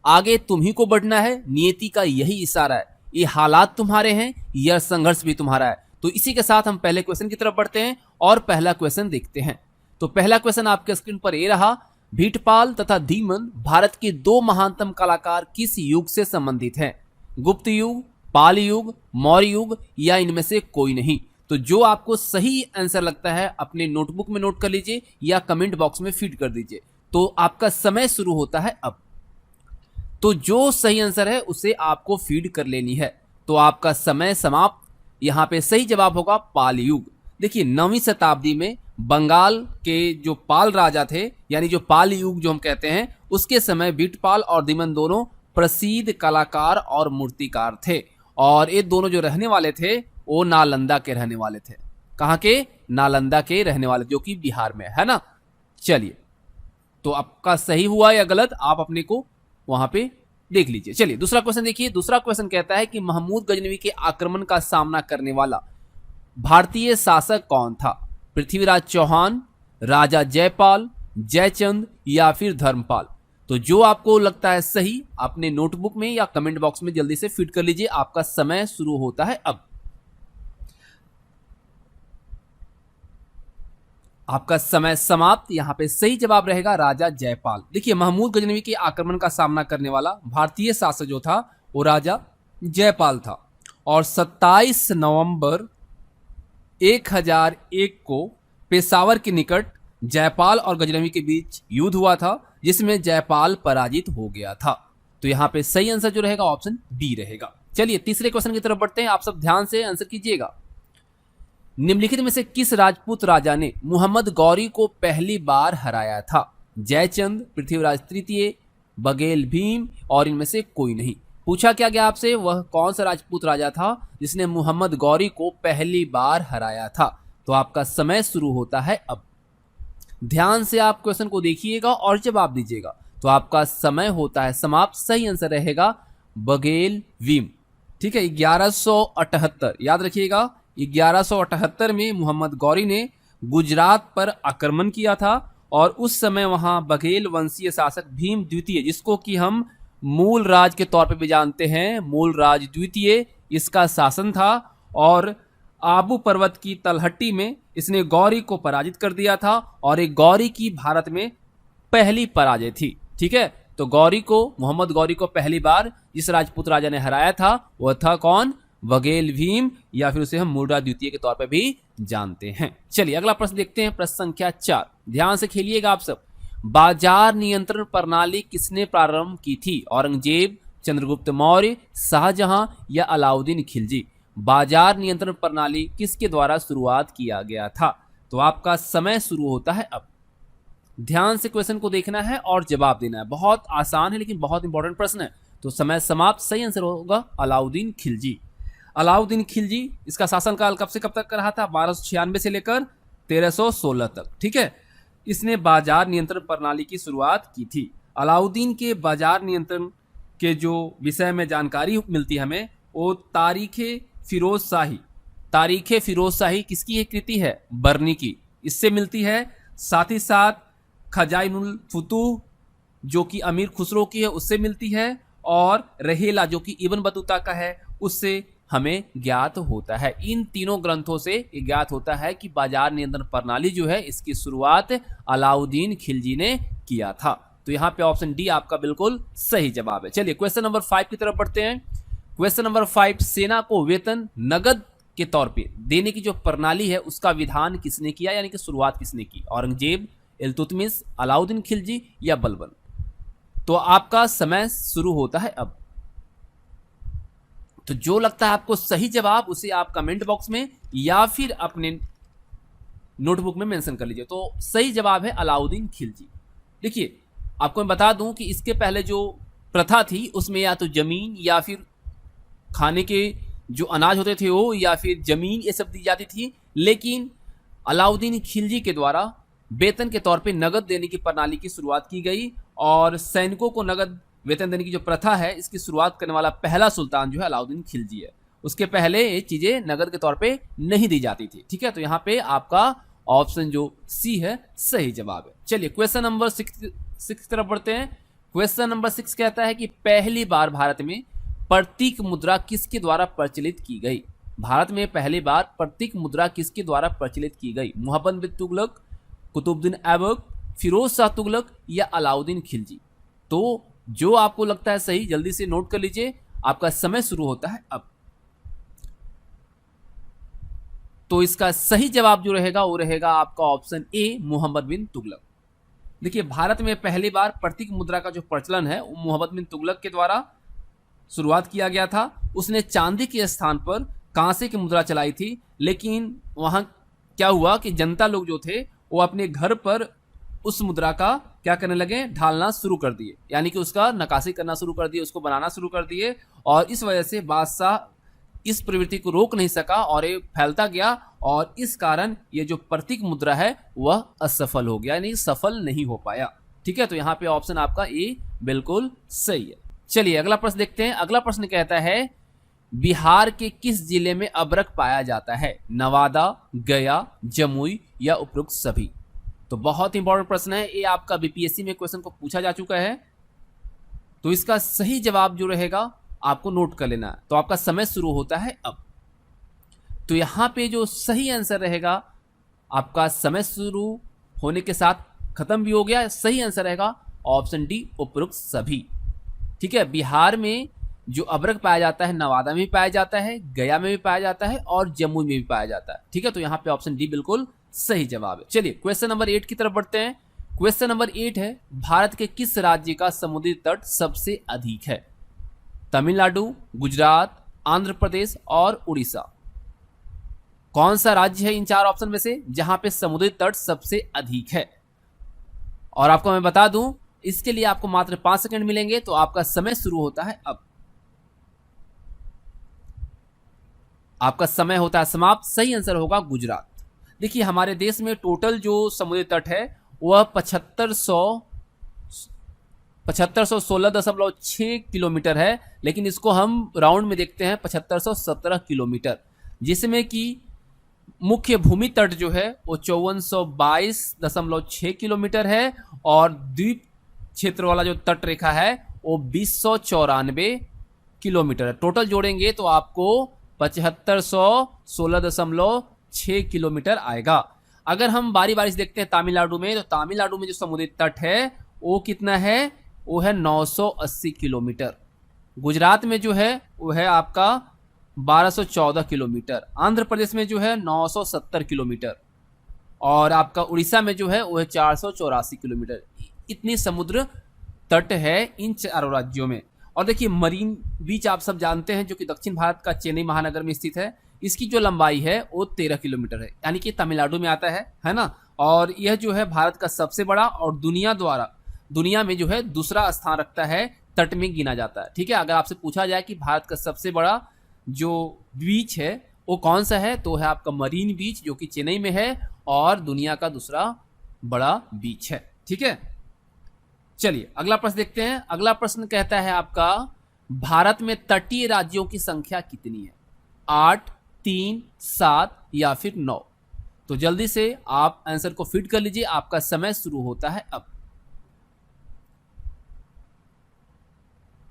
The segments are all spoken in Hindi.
आगे तुम्ही को बढ़ना है, नियति का यही इशारा है। ये हालात तुम्हारे हैं, यह संघर्ष भी तुम्हारा है। तो इसी के साथ हम पहले क्वेश्चन की तरफ बढ़ते हैं और पहला क्वेश्चन देखते हैं। तो पहला क्वेश्चन आपके स्क्रीन पर ये रहा, भीटपाल तथा धीमन भारत के दो महानतम कलाकार किस युग से संबंधित हैं? गुप्त युग, पाल युग, मौर्य युग या इनमें से कोई नहीं। तो जो आपको सही आंसर लगता है अपने नोटबुक में नोट कर लीजिए या कमेंट बॉक्स में फीड कर दीजिए। तो आपका समय शुरू होता है अब। तो जो सही आंसर है उसे आपको फीड कर लेनी है। तो आपका समय समाप्त। यहां पे सही जवाब होगा पाल युग। देखिए 9वीं शताब्दी में बंगाल के जो पाल राजा थे, यानी जो पाल युग जो हम कहते हैं, उसके समय भीटपाल और धीमन दोनों प्रसिद्ध कलाकार और मूर्तिकार थे। और ये दोनों जो रहने वाले थे वो नालंदा के रहने वाले थे। कहां के? नालंदा के रहने वाले, जो कि बिहार में है ना। चलिए, तो आपका सही हुआ या गलत आप अपने को वहां पे देख लीजिए। चलिए दूसरा क्वेश्चन देखिए। दूसरा क्वेश्चन कहता है कि महमूद गजनवी के आक्रमण का सामना करने वाला भारतीय शासक कौन था? पृथ्वीराज चौहान, राजा जयपाल, जयचंद या फिर धर्मपाल। तो जो आपको लगता है सही अपने नोटबुक में या कमेंट बॉक्स में जल्दी से फिट कर लीजिए। आपका समय शुरू होता है अब। आपका समय समाप्त। यहां पे सही जवाब रहेगा राजा जयपाल। देखिए महमूद गजनवी के आक्रमण का सामना करने वाला भारतीय शासक जो था वो राजा जयपाल था। और 27 नवंबर 1001 को पेशावर के निकट जयपाल और गजनवी के बीच युद्ध हुआ था, जिसमें जयपाल पराजित हो गया था। तो यहां पे सही आंसर जो रहेगा ऑप्शन बी रहेगा। चलिए तीसरे क्वेश्चन की तरफ बढ़ते हैं। आप सब ध्यान से आंसर कीजिएगा। निम्नलिखित में से किस राजपूत राजा ने मुहम्मद गौरी को पहली बार हराया था? जयचंद, पृथ्वीराज तृतीय, बघेल भीम और इनमें से कोई नहीं। पूछा क्या गया आपसे, वह कौन सा राजपूत राजा था जिसने मुहम्मद गौरी को पहली बार हराया था? तो आपका समय शुरू होता है अब। ध्यान से आप क्वेश्चन को देखिएगा और जवाब दीजिएगा। तो आपका समय होता है समाप्त। सही आंसर रहेगा बघेल भीम। ठीक है, 1178 याद रखिएगा। 1178 में मोहम्मद गौरी ने गुजरात पर आक्रमण किया था और उस समय वहां बघेल वंशीय शासक भीम द्वितीय, जिसको कि हम मूल राज के तौर पे भी जानते हैं, मूल राज द्वितीय, इसका शासन था। और आबू पर्वत की तलहटी में इसने गौरी को पराजित कर दिया था और एक गौरी की भारत में पहली पराजय थी। ठीक है, तो गौरी को, मोहम्मद गौरी को पहली बार जिस राजपूत राजा ने हराया था वह था कौन? बघेल भीम, या फिर उसे हम मूलराज द्वितीय के तौर पर भी जानते हैं। चलिए अगला प्रश्न देखते हैं, प्रश्न संख्या 4। ध्यान से खेलिएगा आप सब। बाजार नियंत्रण प्रणाली किसने प्रारंभ की थी? औरंगजेब, चंद्रगुप्त मौर्य, शाहजहां या अलाउद्दीन खिलजी। बाजार नियंत्रण प्रणाली किसके द्वारा शुरुआत किया गया था? तो आपका समय शुरू होता है अब। ध्यान से क्वेश्चन को देखना है और जवाब देना है। बहुत आसान है लेकिन बहुत इंपॉर्टेंट प्रश्न है। तो समय समाप्त। सही आंसर होगा अलाउद्दीन खिलजी। अलाउद्दीन खिलजी, इसका शासनकाल कब से कब तक रहा था? 1296 से लेकर 1316 तक। ठीक है, इसने बाजार नियंत्रण प्रणाली की शुरुआत की थी। अलाउद्दीन के बाजार नियंत्रण के जो विषय में जानकारी मिलती है हमें, वो तारीखे फिरोज शाही किसकी है कृति है? बर्नी की, इससे मिलती है। साथ ही साथ खजाइनुल फुतूह जो कि अमीर खुसरो की है उससे मिलती है। और रहेला जो कि इब्न बतूता का है उससे हमें ज्ञात होता है। इन तीनों ग्रंथों से ज्ञात होता है कि बाजार नियंत्रण प्रणाली जो है इसकी शुरुआत अलाउद्दीन खिलजी ने किया था। तो यहाँ पे ऑप्शन डी आपका बिल्कुल सही जवाब है। चलिए क्वेश्चन नंबर 5 की तरफ बढ़ते हैं। क्वेश्चन नंबर 5, सेना को वेतन नगद के तौर पे देने की जो प्रणाली है उसका विधान किसने किया, यानी कि शुरुआत किसने की? औरंगजेब, इल्तुतमिश, अलाउद्दीन खिलजी या बलबन। तो आपका समय शुरू होता है अब। तो जो लगता है आपको सही जवाब उसे आप कमेंट बॉक्स में या फिर अपने नोटबुक में मेंशन कर लीजिए। तो सही जवाब है अलाउद्दीन खिलजी। देखिए आपको मैं बता दूं कि इसके पहले जो प्रथा थी उसमें या तो जमीन या फिर खाने के जो अनाज होते थे वो, या फिर जमीन, ये सब दी जाती थी। लेकिन अलाउद्दीन खिलजी के द्वारा वेतन के तौर पे नगद देने की प्रणाली की शुरुआत की गई और सैनिकों को नगद वेतन देने की जो प्रथा है इसकी शुरुआत करने वाला पहला सुल्तान जो है अलाउद्दीन खिलजी है। उसके पहले ये चीजें नगद के तौर पे नहीं दी जाती थी। ठीक है, तो यहाँ पे आपका ऑप्शन जो सी है सही जवाब है। चलिए क्वेश्चन नंबर 6 की तरफ बढ़ते हैं। क्वेश्चन नंबर 6 कहता है कि पहली बार भारत में प्रतीक मुद्रा किसके द्वारा प्रचलित की गई। भारत में पहली बार प्रतीक मुद्रा किसके द्वारा प्रचलित की गई। मोहम्मद बिन तुगलक, कुतुबुद्दीन ऐबक, फिरोज शाह तुगलक या अलाउद्दीन खिलजी। तो जो आपको लगता है सही जल्दी से नोट कर लीजिए, आपका समय शुरू होता है अब। तो इसका सही जवाब जो रहेगा वो रहेगा आपका ऑप्शन ए, मोहम्मद बिन तुगलक। देखिए, भारत में पहली बार प्रतीक मुद्रा का जो प्रचलन है वो मोहम्मद बिन तुगलक के द्वारा शुरुआत किया गया था। उसने चांदी के स्थान पर कांसे की मुद्रा चलाई थी, लेकिन वहां क्या हुआ कि जनता लोग जो थे वो अपने घर पर उस मुद्रा का क्या करने लगे, ढालना शुरू कर दिए, यानी कि उसका नक्काशी करना शुरू कर दिए, उसको बनाना शुरू कर दिए। और इस वजह से बादशाह इस प्रवृत्ति को रोक नहीं सका और ये फैलता गया, और इस कारण ये जो प्रतीक मुद्रा है वह असफल हो गया, यानी सफल नहीं हो पाया। ठीक है, तो यहाँ पे ऑप्शन आपका ए बिल्कुल सही है। चलिए अगला प्रश्न देखते हैं। अगला प्रश्न कहता है बिहार के किस जिले में अबरख पाया जाता है। नवादा, गया, जमुई या उपरोक्त सभी। तो बहुत इंपॉर्टेंट प्रश्न है ये, आपका बीपीएससी में क्वेश्चन को पूछा जा चुका है। तो इसका सही जवाब जो रहेगा आपको नोट कर लेना है। तो आपका समय शुरू होता है अब। तो यहां पे जो सही आंसर रहेगा, आपका समय शुरू होने के साथ खत्म भी हो गया, सही आंसर रहेगा ऑप्शन डी, उपरोक्त सभी। ठीक है, बिहार में जो अबरख पाया जाता है नवादा में भी पाया जाता है, गया में भी पाया जाता है और जमुई में भी पाया जाता है। ठीक है, तो यहां पे ऑप्शन डी बिल्कुल सही जवाब है। चलिए क्वेश्चन नंबर 8 की तरफ बढ़ते हैं। क्वेश्चन नंबर 8 है, भारत के किस राज्य का समुद्री तट सबसे अधिक है। तमिलनाडु, गुजरात, आंध्र प्रदेश और उड़ीसा। कौन सा राज्य है इन चार ऑप्शन में से जहां पे समुद्री तट सबसे अधिक है। और आपको मैं बता दूं, इसके लिए आपको मात्र 5 सेकंड मिलेंगे। तो आपका समय शुरू होता है अब। आपका समय होता है समाप्त। सही आंसर होगा गुजरात। देखिए, हमारे देश में टोटल जो समुद्री तट है वह 7516.6 किलोमीटर है, लेकिन इसको हम राउंड में देखते हैं 7517 किलोमीटर, जिसमें कि मुख्य भूमि तट जो है वो 5422.6 किलोमीटर है, और द्वीप क्षेत्र वाला जो तट रेखा है वो 2094 किलोमीटर है। टोटल जोड़ेंगे तो आपको 7516.6 किलोमीटर आएगा। अगर हम बारी बारी से देखते हैं तमिलनाडु में, तो तमिलनाडु में जो समुद्री तट है वो कितना है, वो है 980 किलोमीटर। गुजरात में जो है वो है आपका 1214 किलोमीटर। आंध्र प्रदेश में जो है 970 किलोमीटर, और आपका उड़ीसा में जो है वो है 484 किलोमीटर। इतनी समुद्र तट है इन चारों राज्यों में। और देखिए, मरीन बीच आप सब जानते हैं, जो कि दक्षिण भारत का चेन्नई महानगर में स्थित है। इसकी जो लंबाई है वो 13 किलोमीटर है, यानी कि तमिलनाडु में आता है ना। और यह जो है भारत का सबसे बड़ा और दुनिया में जो है दूसरा स्थान रखता है, तट में गिना जाता है। ठीक है, अगर आपसे पूछा जाए कि भारत का सबसे बड़ा जो बीच है वो कौन सा है, तो है आपका मरीन बीच, जो कि चेन्नई में है और दुनिया का दूसरा बड़ा बीच है। ठीक है, चलिए अगला प्रश्न देखते हैं। अगला प्रश्न कहता है आपका, भारत में तटीय राज्यों की संख्या कितनी है। 8, 3, 7 या फिर 9। तो जल्दी से आप आंसर को फिट कर लीजिए, आपका समय शुरू होता है अब।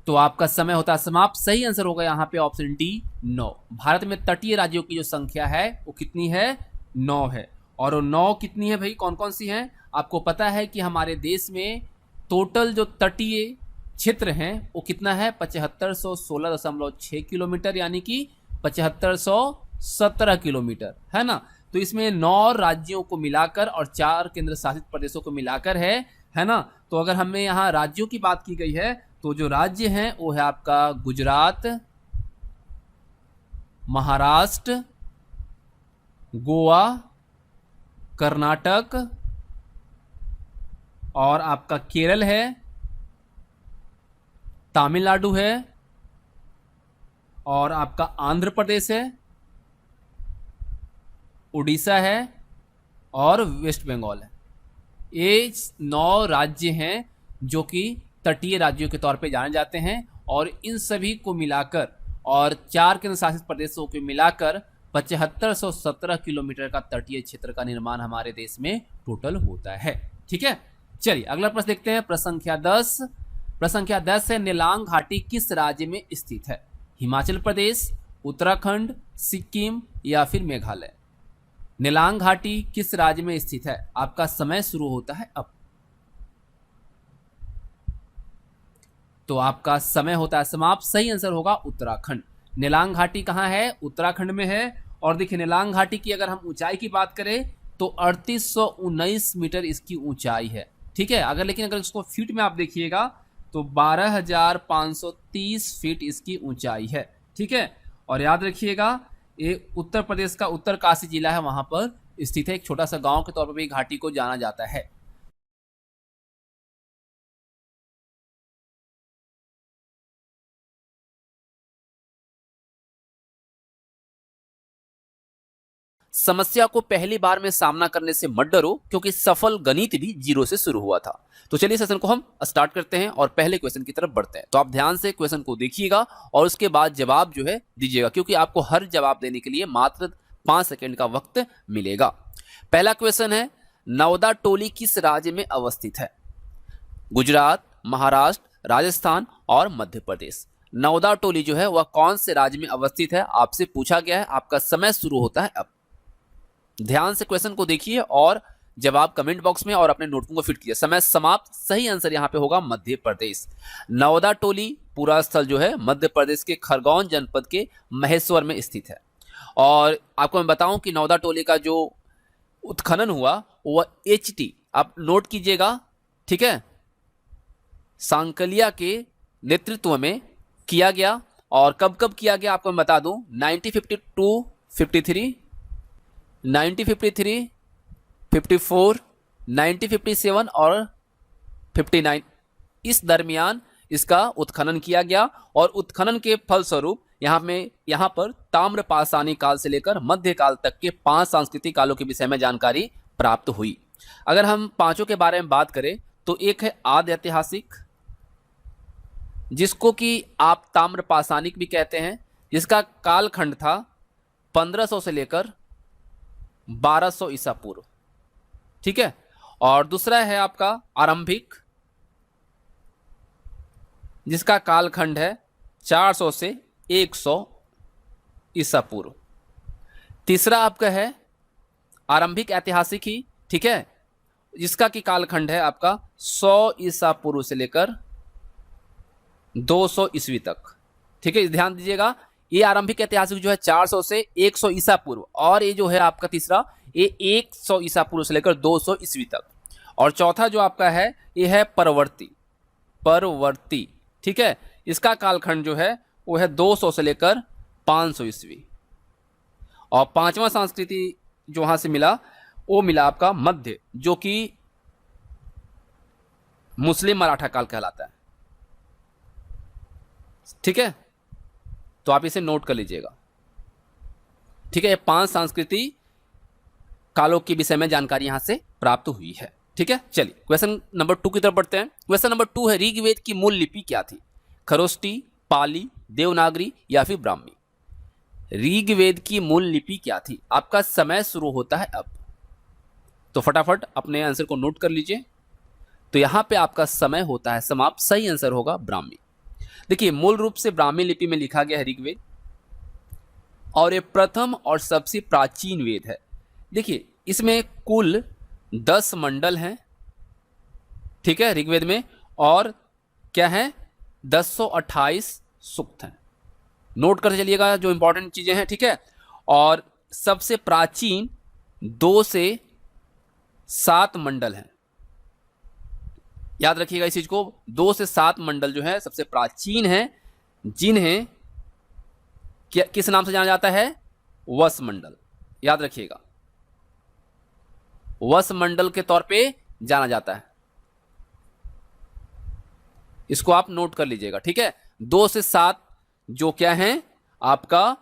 तो आपका समय होता है समाप्त। सही आंसर होगा यहाँ पे ऑप्शन डी, 9। भारत में तटीय राज्यों की जो संख्या है वो कितनी है, 9 है। और वो 9 कितनी है भाई, कौन कौन सी हैं। आपको पता है कि हमारे देश में टोटल जो तटीय क्षेत्र हैं वो कितना है, 7516.6 किलोमीटर, यानी कि 7517 किलोमीटर, है ना। तो इसमें 9 राज्यों को मिलाकर और 4 केंद्र शासित प्रदेशों को मिलाकर है ना। तो अगर हमें यहाँ राज्यों की बात की गई है, तो जो राज्य हैं वो है आपका गुजरात, महाराष्ट्र, गोवा, कर्नाटक और आपका केरल है, तमिलनाडु है और आपका आंध्र प्रदेश है, उड़ीसा है और वेस्ट बंगाल है। ये 9 राज्य हैं जो कि तटीय राज्यों के तौर पे जाने जाते हैं, और इन सभी को मिलाकर और 4 केंद्र शासित प्रदेशों को मिलाकर 7517 किलोमीटर का तटीय क्षेत्र का निर्माण हमारे देश में टोटल होता है। ठीक है, चलिए अगला प्रश्न देखते हैं। प्रश्न संख्या 10, प्रश्न संख्या 10 है, नेलांग घाटी किस राज्य में स्थित है? हिमाचल प्रदेश, उत्तराखंड, सिक्किम या फिर मेघालय। नेलांग घाटी किस राज्य में स्थित है? आपका समय शुरू होता है अब। तो आपका समय होता है समाप्त। सही आंसर होगा उत्तराखंड। नेलांग घाटी कहाँ है? उत्तराखंड में है। और देखिए नेलांग घाटी की अगर हम ऊंचाई की बात करें तो 3819 मीटर इसकी ऊंचाई है। ठीक है, लेकिन अगर इसको फीट में आप देखिएगा तो 12,530 फीट इसकी ऊंचाई है। ठीक है, और याद रखिएगा ये उत्तर प्रदेश का उत्तरकाशी जिला है, वहां पर स्थित है। एक छोटा सा गांव के तौर पर भी घाटी को जाना जाता है। समस्या को पहली बार में सामना करने से मत डरो, क्योंकि सफल गणित भी जीरो से शुरू हुआ था। तो चलिए सेशन को हम स्टार्ट करते हैं और पहले क्वेश्चन की तरफ बढ़ते हैं। तो आप ध्यान से क्वेश्चन को देखिएगा और उसके बाद जवाब जो है दीजिएगा, क्योंकि आपको हर जवाब देने के लिए मात्र 5 सेकंड का वक्त मिलेगा। पहला क्वेश्चन है, नवदा टोली किस राज्य में अवस्थित है? गुजरात, महाराष्ट्र, राजस्थान और मध्य प्रदेश। नवदा टोली जो है वह कौन से राज्य में अवस्थित है आपसे पूछा गया है। आपका समय शुरू होता है अब। ध्यान से क्वेश्चन को देखिए और जवाब कमेंट बॉक्स में और अपने नोटबुक को फिट कीजिए। समय समाप्त। सही आंसर यहां पे होगा मध्य प्रदेश। नवदा टोली पूरा स्थल जो है मध्य प्रदेश के खरगोन जनपद के महेश्वर में स्थित है। और आपको मैं बताऊं कि नवदा टोली का जो उत्खनन हुआ वह HT, आप नोट कीजिएगा, ठीक है, सांकलिया के नेतृत्व में किया गया। और कब कब किया गया आपको मैं बता दूं, 1952, 53, 1953, 54, 1957 और 59 इस दरमियान इसका उत्खनन किया गया। और उत्खनन के फलस्वरूप यहाँ पर ताम्रपाषाणी काल से लेकर मध्यकाल तक के 5 सांस्कृतिक कालों के विषय में जानकारी प्राप्त हुई। अगर हम पांचों के बारे में बात करें तो एक है आदि ऐतिहासिक, जिसको कि आप ताम्रपाषाणिक भी कहते हैं, जिसका कालखंड था 1500 से लेकर 1200 ईसा पूर्व। ठीक है, और दूसरा है आपका आरंभिक, जिसका कालखंड है 400 से 100 ईसा पूर्व। तीसरा आपका है आरंभिक ऐतिहासिक ही, ठीक है, जिसका की कालखंड है आपका 100 ईसा पूर्व से लेकर 200 ईस्वी तक। ठीक है, ध्यान दीजिएगा, ये आरंभिक ऐतिहासिक जो है 400 से 100 ईसा पूर्व, और ये जो है आपका तीसरा ये 100 ईसा पूर्व से लेकर 200 ईस्वी तक। और चौथा जो आपका है ये है परवर्ती। ठीक है, इसका कालखंड जो है वो है 200 से लेकर 500 ईस्वी। और पांचवा संस्कृति जो वहां से मिला वो मिला आपका मध्य, जो कि मुस्लिम मराठा काल कहलाता है। ठीक है, तो आप इसे नोट कर लीजिएगा। ठीक है, 5 सांस्कृतिक कालों के विषय में जानकारी यहां से प्राप्त हुई है। ठीक है, चलिए क्वेश्चन नंबर 2 की तरफ बढ़ते हैं। क्वेश्चन नंबर 2 है, ऋग्वेद की मूल लिपि क्या थी? खरोष्टी, पाली, देवनागरी या फिर ब्राह्मी। ऋग्वेद की मूल लिपि क्या थी? आपका समय शुरू होता है अब। तो फटाफट अपने आंसर को नोट कर लीजिए। तो यहां पे आपका समय होता है समाप्त। सही आंसर होगा ब्राह्मी। देखिए, मूल रूप से ब्राह्मी लिपि में लिखा गया है ऋग्वेद, और ये प्रथम और सबसे प्राचीन वेद है। देखिए, इसमें कुल 10 मंडल हैं, ठीक है, ऋग्वेद में, और क्या है 1028 सूक्त हैं। नोट कर चलिएगा जो इंपॉर्टेंट चीजें हैं। ठीक है, और सबसे प्राचीन 2 से 7 मंडल हैं। याद रखिएगा इस चीज को, 2 से 7 मंडल जो है सबसे प्राचीन हैं, जिन्हें किस नाम से जाना जाता है? वस मंडल। याद रखिएगा, वस मंडल के तौर पे जाना जाता है। इसको आप नोट कर लीजिएगा। ठीक है, 2 से 7 जो क्या है आपका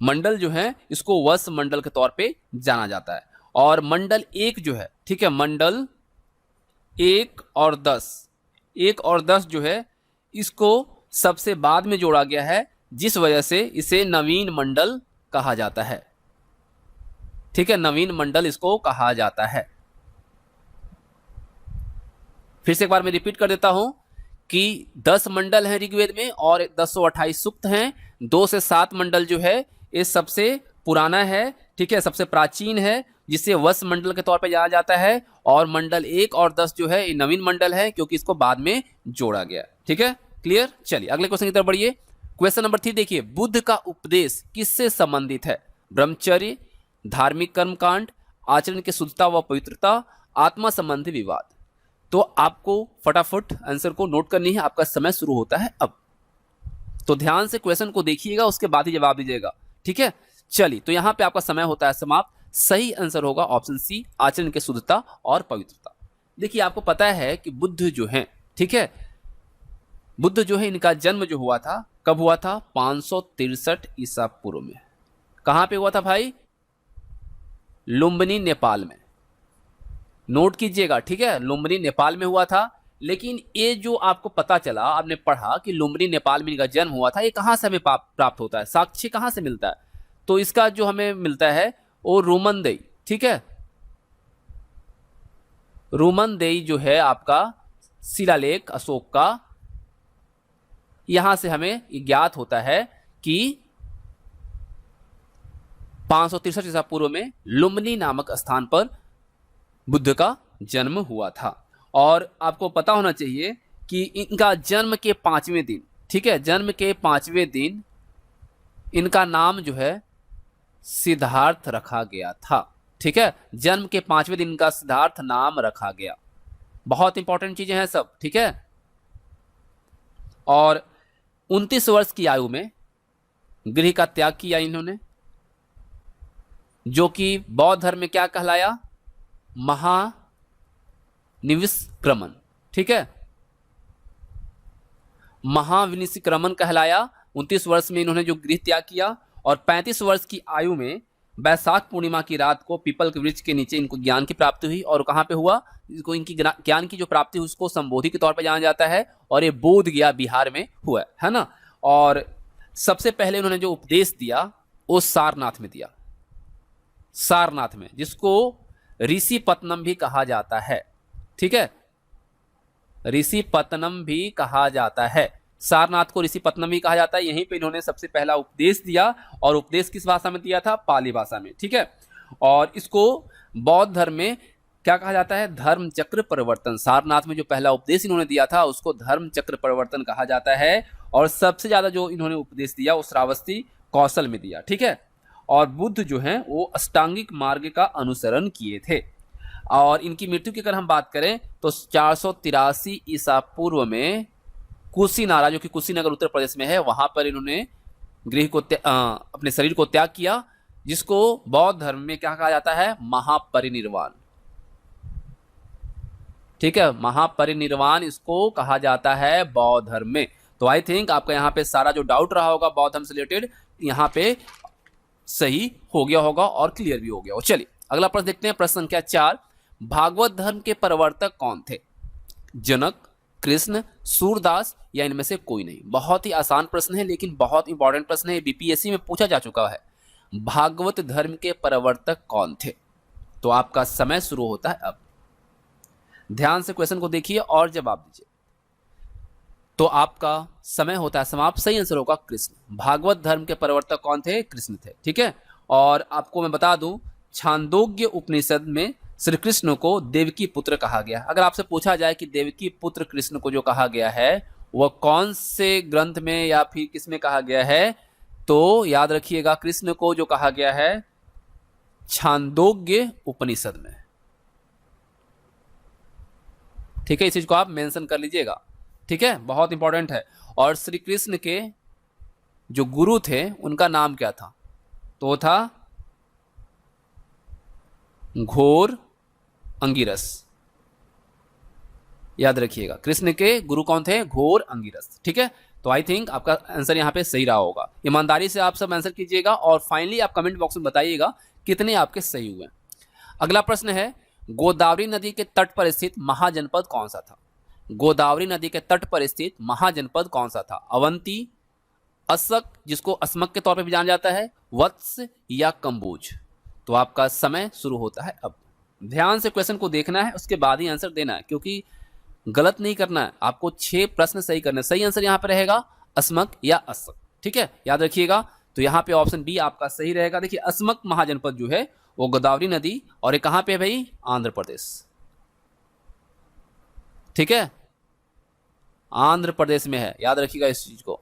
मंडल जो है, इसको वस मंडल के तौर पे जाना जाता है। और मंडल 1 जो है, ठीक है, मंडल 1 और 10 जो है, इसको सबसे बाद में जोड़ा गया है, जिस वजह से इसे नवीन मंडल कहा जाता है। ठीक है, नवीन मंडल इसको कहा जाता है। फिर से एक बार मैं रिपीट कर देता हूं कि 10 मंडल हैं ऋग्वेद में और 1028 सूक्त हैं। 2 से 7 मंडल जो है ये सबसे पुराना है, ठीक है, सबसे प्राचीन है, जिसे वस मंडल के तौर पर जाना जाता है। और मंडल 1 और 10 जो है ये नवीन मंडल है, क्योंकि इसको बाद में जोड़ा गया। ठीक है, क्लियर। चलिए अगले क्वेश्चन की तरफ बढ़िए। क्वेश्चन नंबर 3 देखिए, बुद्ध का उपदेश किससे संबंधित है? ब्रह्मचर्य, धार्मिक कर्मकांड, आचरण की शुद्धता व पवित्रता, आत्मा संबंधी विवाद। तो आपको फटाफट आंसर को नोट करनी है, आपका समय शुरू होता है अब। तो ध्यान से क्वेश्चन को देखिएगा, उसके बाद ही जवाब दीजिएगा। ठीक है, चलिए तो यहां पे आपका समय होता है समाप्त। सही आंसर होगा ऑप्शन सी, आचरण की शुद्धता और पवित्रता। देखिए आपको पता है कि बुद्ध जो है, ठीक है, बुद्ध जो है इनका जन्म जो हुआ था, कब हुआ था? 563 ईसा पूर्व में। कहां पे हुआ था भाई? लुम्बिनी, नेपाल में। नोट कीजिएगा, ठीक है, लुम्बिनी नेपाल में हुआ था। लेकिन ये जो आपको पता चला, आपने पढ़ा कि लुम्बिनी नेपाल में इनका जन्म हुआ था, ये कहां से हमें प्राप्त होता है? साक्ष्य कहां से मिलता है? तो इसका जो हमें मिलता है वो रूमनदेई, ठीक है, रूमनदेई जो है आपका शिलालेख अशोक का, यहां से हमें ज्ञात होता है कि 563 ईसा पूर्व में लुम्बिनी नामक स्थान पर बुद्ध का जन्म हुआ था। और आपको पता होना चाहिए कि इनका जन्म के 5वें दिन, ठीक है, जन्म के 5वें दिन इनका नाम जो है सिद्धार्थ रखा गया था। ठीक है, जन्म के 5वें दिन का सिद्धार्थ नाम रखा गया। बहुत इंपॉर्टेंट चीजें हैं सब, ठीक है। और 29 वर्ष की आयु में गृह का त्याग किया इन्होंने, जो कि बौद्ध धर्म में क्या कहलाया? महानिविष्क्रमण, ठीक है, महाविनिष्क्रमण कहलाया। 29 वर्ष में इन्होंने जो गृह त्याग किया और 35 वर्ष की आयु में वैशाख पूर्णिमा की रात को पीपल के वृक्ष के नीचे इनको ज्ञान की प्राप्ति हुई। और कहां पे हुआ? इनको इनकी ज्ञान की जो प्राप्ति हुई उसको संबोधि के तौर पर जाना जाता है, और ये बोध गया बिहार में हुआ है ना। और सबसे पहले उन्होंने जो उपदेश दिया वो सारनाथ में दिया, सारनाथ में, जिसको ऋषिपत्तनम भी कहा जाता है। ठीक है, ऋषिपत्तनम भी कहा जाता है, सारनाथ को ऋषिपत्तनम भी कहा जाता है। यहीं पे इन्होंने सबसे पहला उपदेश दिया, और उपदेश किस भाषा में दिया था? पाली भाषा में। ठीक है, और इसको बौद्ध धर्म में क्या कहा जाता है? धर्म चक्र परिवर्तन। सारनाथ में जो पहला उपदेश इन्होंने दिया था उसको धर्म चक्र परिवर्तन कहा जाता है। और सबसे ज्यादा जो इन्होंने उपदेश दिया वो श्रावस्ती कौशल में दिया। ठीक है, और बुद्ध जो है वो अष्टांगिक मार्ग का अनुसरण किए थे। और इनकी मृत्यु की अगर हम बात करें तो 483 ईसा पूर्व में कुशीनारा, जो कि कुशीनगर उत्तर प्रदेश में है, वहां पर इन्होंने गृह को अपने शरीर को त्याग किया, जिसको बौद्ध धर्म में क्या कहा जाता है? महापरिनिर्वाण। ठीक है, महापरिनिर्वाण इसको कहा जाता है बौद्ध धर्म में। तो आई थिंक आपका यहाँ पे सारा जो डाउट रहा होगा बौद्ध धर्म से रिलेटेड, यहाँ पे सही हो गया होगा और क्लियर भी हो गया हो। चलिए अगला प्रश्न देखते हैं, प्रश्न संख्या 4। भागवत धर्म के प्रवर्तक कौन थे? जनक, कृष्ण, सूरदास या इनमें से कोई नहीं? बहुत ही आसान प्रश्न है, लेकिन बहुत इंपॉर्टेंट प्रश्न है, बीपीएससी में पूछा जा चुका है। भागवत धर्म के प्रवर्तक कौन थे? तो आपका समय शुरू होता है अब। ध्यान से क्वेश्चन को देखिए और जवाब दीजिए। तो आपका समय होता है समाप्त। सही आंसर होगा कृष्ण। भागवत धर्म के प्रवर्तक कौन थे? कृष्ण थे। ठीक है, और आपको मैं बता दूं, छांदोग्य उपनिषद में श्री कृष्ण को देवकी पुत्र कहा गया। अगर आपसे पूछा जाए कि देवकी पुत्र कृष्ण को जो कहा गया है वह कौन से ग्रंथ में या फिर किस में कहा गया है, तो याद रखिएगा कृष्ण को जो कहा गया है छांदोग्य उपनिषद में। ठीक है, इस चीज को आप मेंशन कर लीजिएगा। ठीक है, बहुत इंपॉर्टेंट है। और श्री कृष्ण के जो गुरु थे उनका नाम क्या था? तो वो था घोर अंगिरस। याद रखिएगा, कृष्ण के गुरु कौन थे? घोर अंगिरस। ठीक है, तो आई थिंक आपका आंसर यहां पे सही रहा होगा। ईमानदारी से आप सब आंसर कीजिएगा और फाइनली आप कमेंट बॉक्स में बताइएगा कितने आपके सही हुए। अगला प्रश्न है, गोदावरी नदी के तट पर स्थित महाजनपद कौन सा था? गोदावरी नदी के तट पर स्थित महाजनपद कौन सा था? अवंती, असक जिसको अस्मक के तौर पर भी जाना जाता है, वत्स या कंबोज? तो आपका समय शुरू होता है अब। ध्यान से क्वेश्चन को देखना है, उसके बाद ही आंसर देना है, क्योंकि गलत नहीं करना है, आपको 6 प्रश्न सही करने। सही आंसर यहाँ पे रहेगा अस्मक या अस्सक, ठीक है, याद रखिएगा। तो यहाँ पे ऑप्शन बी आपका सही रहेगा। देखिए अस्मक महाजनपद जो है वो गोदावरी नदी और ये कहाँ पे है भाई, आंध्र प्रदेश, ठीक है, आंध्र प्रदेश में है, याद रखिएगा इस चीज को,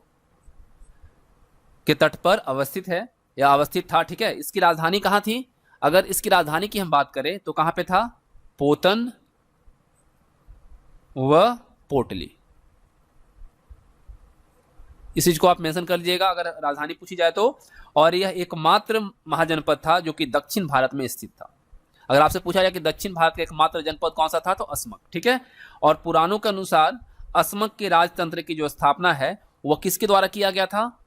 के तट पर अवस्थित है या अवस्थित था, ठीक है। इसकी राजधानी कहाँ थी, अगर इसकी राजधानी की हम बात करें तो कहाँ पे था, पोतन व पोटली, इस चीज को आप मेंशन कर लीजिएगा अगर राजधानी पूछी जाए तो। और यह एकमात्र महाजनपद था जो कि दक्षिण भारत में स्थित था। अगर आपसे पूछा जाए कि दक्षिण भारत का एकमात्र जनपद कौन सा था तो अस्मक, ठीक है। और पुराणों के अनुसार अस्मक के राजतंत्र की जो स्थापना है वह किसके द्वारा किया गया था,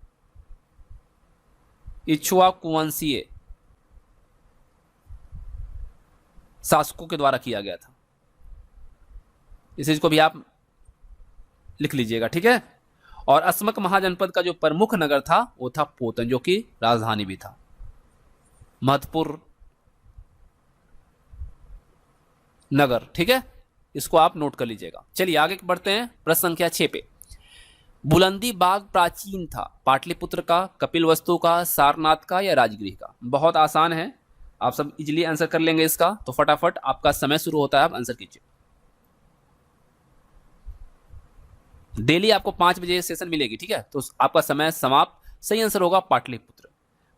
इक्ष्वाकुवंशीय शासकों के द्वारा किया गया था। इस चीज को भी आप लिख लीजिएगा, ठीक है। और अस्मक महाजनपद का जो प्रमुख नगर था वो था पोतन, जो कि राजधानी भी था, महत्वपूर्ण नगर, ठीक है, इसको आप नोट कर लीजिएगा। चलिए आगे बढ़ते हैं प्रश्न संख्या 6 पे। बुलंदी बाग प्राचीन था पाटलिपुत्र का, कपिलवस्तु का, सारनाथ का या राजगृह का। बहुत आसान है, आप सब इजीली आंसर कर लेंगे इसका। तो फटाफट आपका समय शुरू होता है, आप आंसर कीजिए। डेली आपको 5 बजे सेशन मिलेगी, ठीक है, तो आपका समय समाप्त। सही आंसर होगा पाटलिपुत्र।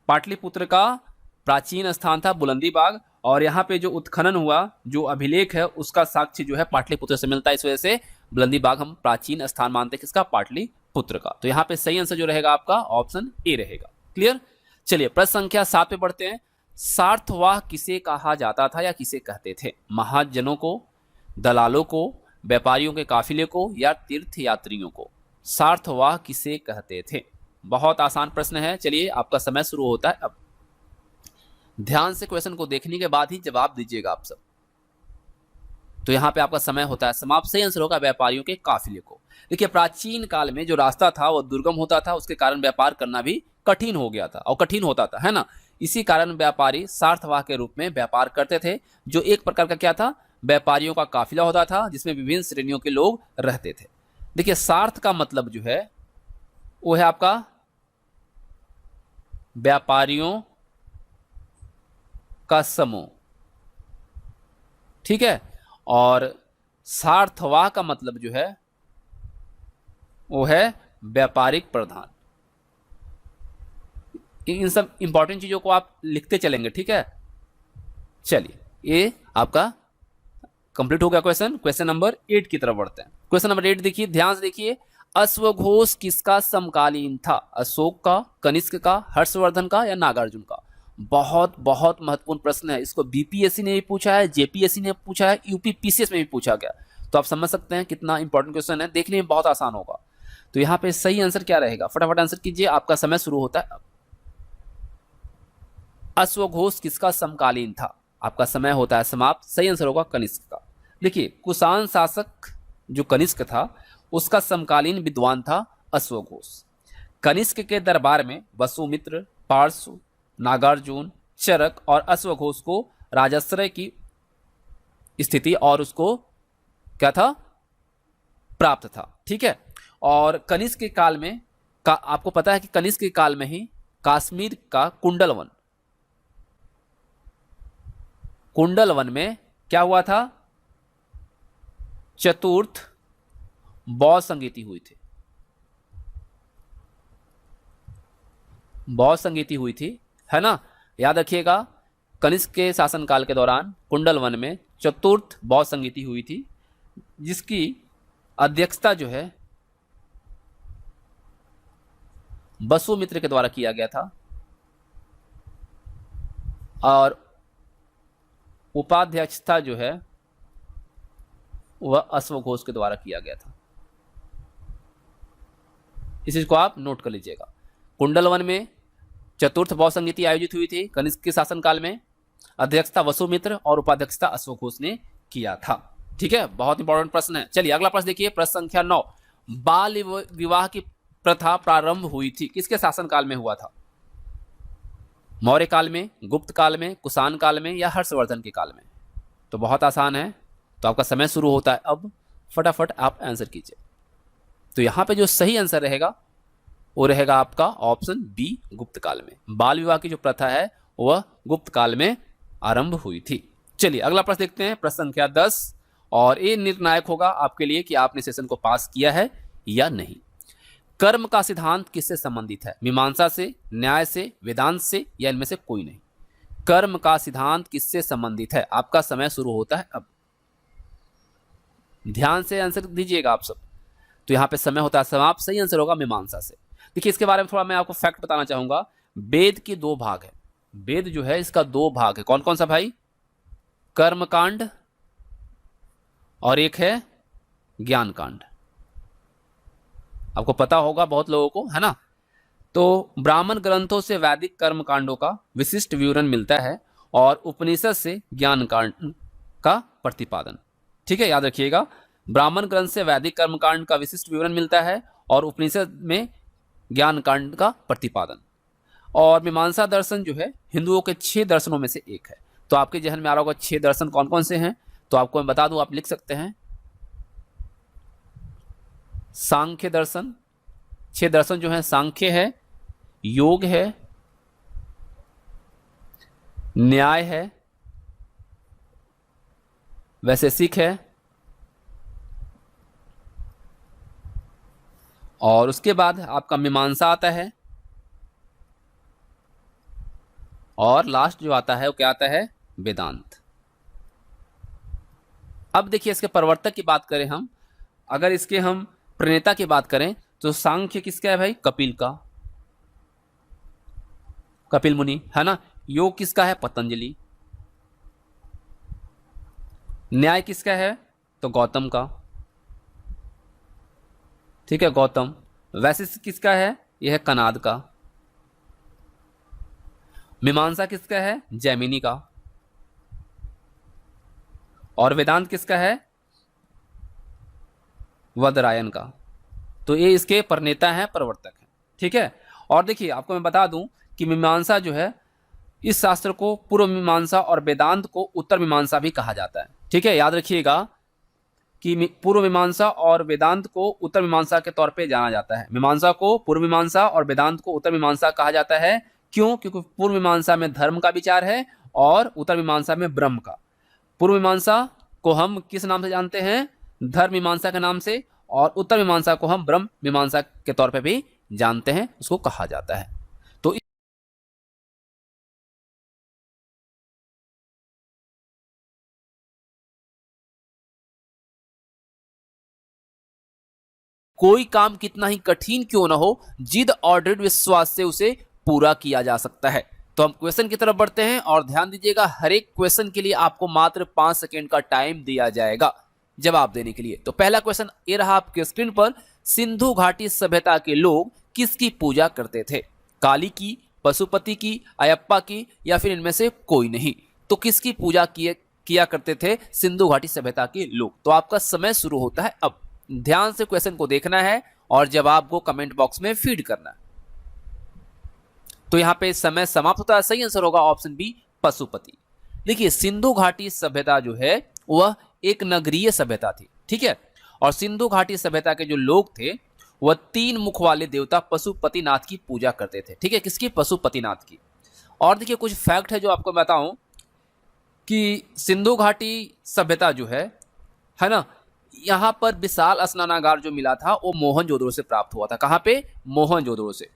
पाटलिपुत्र का प्राचीन स्थान था बुलंदी बाग, और यहाँ पे जो उत्खनन हुआ, जो अभिलेख है, उसका साक्ष्य जो है पाटलिपुत्र से मिलता है। इस वजह से बुलंदी बाग हम प्राचीन स्थान मानते हैं किसका, पाटलिपुत्र का। तो यहाँ पे सही आंसर जो रहेगा आपका ऑप्शन ए रहेगा। क्लियर। चलिए प्रश्न संख्या 7 पे बढ़ते हैं। सार्थवाह किसे कहा जाता था या किसे कहते थे, महाजनों को, दलालों को, व्यापारियों के काफिले को या तीर्थ यात्रियों को। सार्थवाह किसे कहते थे, बहुत आसान प्रश्न है। चलिए आपका समय शुरू होता है अब। ध्यान से क्वेश्चन को देखने के बाद ही जवाब दीजिएगा आप सब। तो यहाँ पे आपका समय होता है समाप्त। सही आंसर होगा व्यापारियों के काफिले को। देखिए प्राचीन काल में जो रास्ता था वो दुर्गम होता था, उसके कारण व्यापार करना भी कठिन हो गया था और कठिन होता था, है ना। इसी कारण व्यापारी सार्थवाह के रूप में व्यापार करते थे, जो एक प्रकार का क्या था, व्यापारियों का काफिला होता था जिसमें विभिन्न श्रेणियों के लोग रहते थे। देखिए सार्थ का मतलब जो है वो है आपका व्यापारियों का समूह, ठीक है। और सार्थवाह का मतलब जो है वो है व्यापारिक प्रधान। इन सब इंपॉर्टेंट चीजों को आप लिखते चलेंगे, ठीक है। चलिए ये आपका कंप्लीट हो गया क्वेश्चन नंबर 8 की तरफ बढ़ते हैं। क्वेश्चन नंबर 8 देखिए, ध्यान से देखिए। अश्वघोष किसका समकालीन था, अशोक का, कनिष्क का, हर्षवर्धन का या नागार्जुन का। बहुत बहुत महत्वपूर्ण प्रश्न है। इसको बीपीएससी ने भी पूछा है, जेपीएससी ने पूछा है, यूपीपीसीएस में भी पूछा गया। तो आप समझ सकते हैं कितना इंपॉर्टेंट क्वेश्चन है, देखने में बहुत आसान होगा। तो यहाँ पे सही आंसर क्या रहेगा, फटाफट आंसर कीजिए, आपका समय शुरू होता है अब। अश्वघोष किसका समकालीन था, आपका समय होता है समाप्त। सही आंसर होगा कनिष्क का। देखिए कुषाण शासक जो कनिष्क था उसका समकालीन विद्वान था अश्वघोष। कनिष्क के दरबार में वसुमित्र, पार्श्व, नागार्जुन, चरक और अश्वघोष को राजाश्रय की स्थिति और उसको क्या था, प्राप्त था, ठीक है। और कनिष्क के काल में आपको पता है कि कनिष्क के काल में ही कश्मीर का कुंडलवन में क्या हुआ था, चतुर्थ बौद्ध संगीति हुई थी, बौद्ध संगीति हुई थी, है ना। याद रखिएगा कनिष्क के शासनकाल के दौरान कुंडलवन में चतुर्थ बौद्ध संगीति हुई थी, जिसकी अध्यक्षता जो है वसुमित्र के द्वारा किया गया था और उपाध्यक्षता जो है वह अश्वघोष के द्वारा किया गया था। इस चीज को आप नोट कर लीजिएगा। कुंडलवन में चतुर्थ बौद्ध संगीति आयोजित हुई थी कनिष्क के शासनकाल में, अध्यक्षता वसुमित्र और उपाध्यक्षता अश्वघोष ने किया था, ठीक है। बहुत इंपॉर्टेंट प्रश्न है। चलिए अगला प्रश्न देखिए, प्रश्न संख्या 9। बाल विवाह की प्रथा प्रारंभ हुई थी किसके शासनकाल में हुआ था, मौर्य काल में, गुप्त काल में, कुषाण काल में या हर्षवर्धन के काल में। तो बहुत आसान है, तो आपका समय शुरू होता है अब। फटाफट आप आंसर कीजिए। तो यहाँ पे जो सही आंसर रहेगा वो रहेगा आपका ऑप्शन बी, गुप्त काल में। बाल विवाह की जो प्रथा है वह गुप्त काल में आरंभ हुई थी। चलिए अगला प्रश्न देखते हैं, प्रश्न संख्या 10, और ये निर्णायक होगा आपके लिए कि आपने सेशन को पास किया है या नहीं। कर्म का सिद्धांत किससे संबंधित है? मीमांसा से, न्याय से, वेदांत से, या इनमें से कोई नहीं? कर्म का सिद्धांत किससे संबंधित है? आपका समय शुरू होता है अब। ध्यान से आंसर दीजिएगा आप सब। तो यहां पे समय होता है समाप्त। सही आंसर होगा मीमांसा से। देखिए इसके बारे में थोड़ा मैं आपको फैक्ट बताना चाहूंगा। वेद की 2 भाग है। वेद जो है इसका 2 भाग है। कौन कौन सा भाई? कर्म कांड और एक है ज्ञान कांड। आपको पता होगा बहुत लोगों को, है ना। तो ब्राह्मण ग्रंथों से वैदिक कर्म कांडों का विशिष्ट विवरण मिलता है और उपनिषद से ज्ञान कांड का प्रतिपादन। ठीक है, याद रखिएगा, ब्राह्मण ग्रंथ से वैदिक कर्म कांड का विशिष्ट विवरण मिलता है और उपनिषद में ज्ञान कांड का प्रतिपादन। और मीमांसा दर्शन जो है हिंदुओं के 6 दर्शनों में से एक है। तो आपके जहन में आ रहा होगा 6 दर्शन कौन कौन से हैं, तो आपको मैं बता दूं, आप लिख सकते हैं। सांख्य दर्शन, 6 दर्शन जो है, सांख्य है, योग है, न्याय है, वैशेषिक है, और उसके बाद आपका मीमांसा आता है, और लास्ट जो आता है वो क्या आता है? वेदांत। अब देखिए इसके प्रवर्तक की बात करें हम, अगर इसके हम प्रणेता की बात करें तो सांख्य किसका है भाई? कपिल का, कपिल मुनि, है ना। योग किसका है? पतंजलि। न्याय किसका है? तो गौतम का, ठीक है, गौतम। वैशिष्ट किसका है? यह है कनाद का। मीमांसा किसका है? जैमिनी का। और वेदांत किसका है? वदरायन का। तो ये इसके प्रणेता हैं, प्रवर्तक हैं। ठीक है, और देखिए आपको मैं बता दूं कि मीमांसा जो है, इस शास्त्र को पूर्व मीमांसा और वेदांत को उत्तर मीमांसा भी कहा जाता है। ठीक है, याद रखिएगा कि पूर्व मीमांसा और वेदांत को उत्तर मीमांसा के तौर पे जाना जाता है। मीमांसा को पूर्व मीमांसा और वेदांत को उत्तर मीमांसा कहा जाता है। क्यों? क्योंकि पूर्व मीमांसा में धर्म का विचार है और उत्तर मीमांसा में ब्रह्म का। पूर्व मीमांसा को हम किस नाम से जानते हैं? धर्म मीमांसा के नाम से, और उत्तर मीमांसा को हम ब्रह्म मीमांसा के तौर पे भी जानते हैं, उसको कहा जाता है। तो कोई काम कितना ही कठिन क्यों ना हो, जिद और दृढ़ विश्वास से उसे पूरा किया जा सकता है। तो हम क्वेश्चन की तरफ बढ़ते हैं, और ध्यान दीजिएगा हर एक क्वेश्चन के लिए आपको मात्र 5 सेकेंड का टाइम दिया जाएगा जवाब देने के लिए। तो पहला क्वेश्चन ये रहा आपके स्क्रीन पर, सिंधु घाटी सभ्यता के लोग किसकी पूजा करते थे? काली की, पशुपति की, अयप्पा की, या फिर इनमें से कोई नहीं? तो किसकी पूजा किया करते थे सिंधु घाटी सभ्यता के लोग? तो आपका समय शुरू होता है अब। ध्यान से क्वेश्चन को देखना है और जवाब को कमेंट बॉक्स में फीड करना है। तो यहां पे समय समाप्त होता है। सही आंसर होगा ऑप्शन बी, पशुपति। देखिए सिंधु घाटी सभ्यता जो है वह एक नगरीय सभ्यता थी। ठीक है, और सिंधु घाटी सभ्यता के जो लोग थे वह 3 मुख वाले देवता पशुपतिनाथ की पूजा करते थे। ठीक है, किसकी? पशुपतिनाथ की। और देखिए कुछ फैक्ट है जो आपको बताऊं कि सिंधु घाटी सभ्यता जो है ना, यहां पर विशाल स्नानागार जो मिला था वो मोहनजोदड़ो से प्राप्त हुआ था। कहां पे? मोहनजोदड़ो से।